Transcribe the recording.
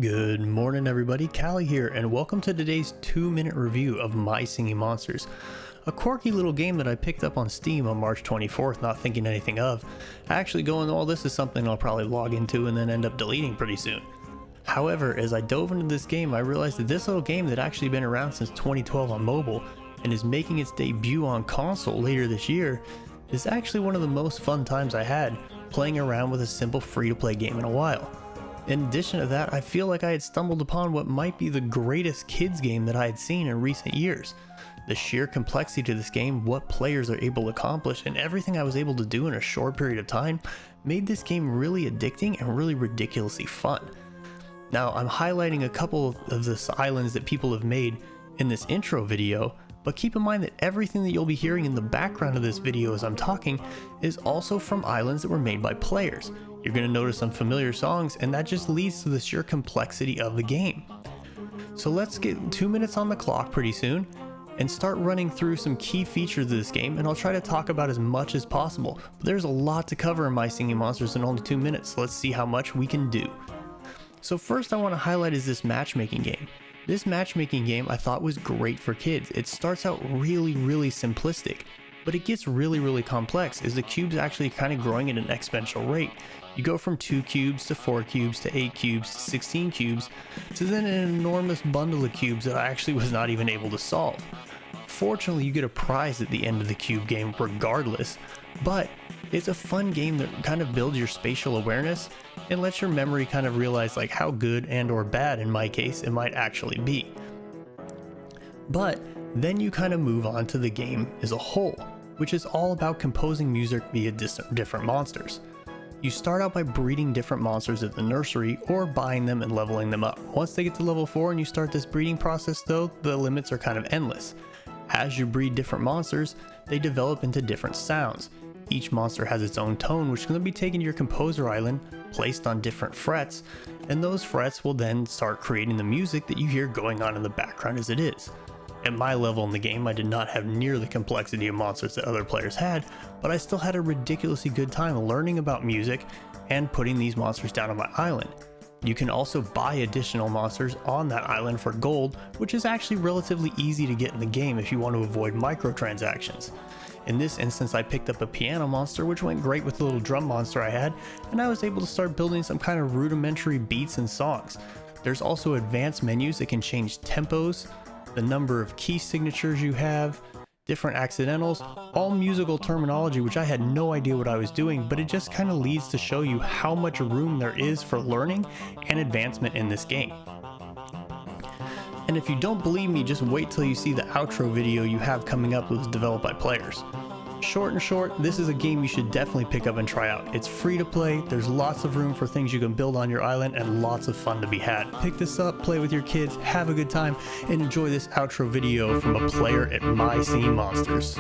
Good morning everybody, Callie here, and welcome to today's 2-minute review of My Singing Monsters, a quirky little game that I picked up on Steam on March 24th, not thinking anything of. Actually going, well, this is something I'll probably log into and then end up deleting pretty soon. However, as I dove into this game, I realized that this little game that actually been around since 2012 on mobile and is making its debut on console later this year is actually one of the most fun times I had playing around with a simple free-to-play game in a while. In addition to that, I feel like I had stumbled upon what might be the greatest kids game that I had seen in recent years. The sheer complexity to this game, what players are able to accomplish, and everything I was able to do in a short period of time made this game really addicting and really ridiculously fun. Now, I'm highlighting a couple of the islands that people have made in this intro video, but keep in mind that everything that you'll be hearing in the background of this video as I'm talking is also from islands that were made by players. You're going to notice some familiar songs, and that just leads to the sheer complexity of the game. So let's get 2 minutes on the clock pretty soon and start running through some key features of this game, and I'll try to talk about as much as possible. But there's a lot to cover in My Singing Monsters in only 2 minutes, so let's see how much we can do. So first I want to highlight is this matchmaking game. This matchmaking game I thought was great for kids. It starts out really simplistic, but it gets really complex as the cubes actually kind of growing at an exponential rate. You go from 2 cubes to 4 cubes to 8 cubes to 16 cubes to then an enormous bundle of cubes that I actually was not even able to solve. Fortunately, you get a prize at the end of the cube game regardless, but it's a fun game that kind of builds your spatial awareness and lets your memory kind of realize like how good and or bad in my case it might actually be. But then you kind of move on to the game as a whole, which is all about composing music via different monsters. You start out by breeding different monsters at the nursery or buying them and leveling them up. Once they get to level 4 and you start this breeding process though, the limits are kind of endless. As you breed different monsters, they develop into different sounds. Each monster has its own tone, which is going to be taken to your composer island, placed on different frets, and those frets will then start creating the music that you hear going on in the background as it is. At my level in the game, I did not have near the complexity of monsters that other players had, but I still had a ridiculously good time learning about music and putting these monsters down on my island. You can also buy additional monsters on that island for gold, which is actually relatively easy to get in the game if you want to avoid microtransactions. In this instance, I picked up a piano monster, which went great with the little drum monster I had, and I was able to start building some kind of rudimentary beats and songs. There's also advanced menus that can change tempos, the number of key signatures you have, different accidentals, all musical terminology which I had no idea what I was doing, but it just kind of leads to show you how much room there is for learning and advancement in this game. And if you don't believe me, just wait till you see the outro video you have coming up that was developed by players. Short and short, this is a game you should definitely pick up and try out. It's free to play, there's lots of room for things you can build on your island, and lots of fun to be had. Pick this up, play with your kids, have a good time, and enjoy this outro video from a player at My Singing Monsters.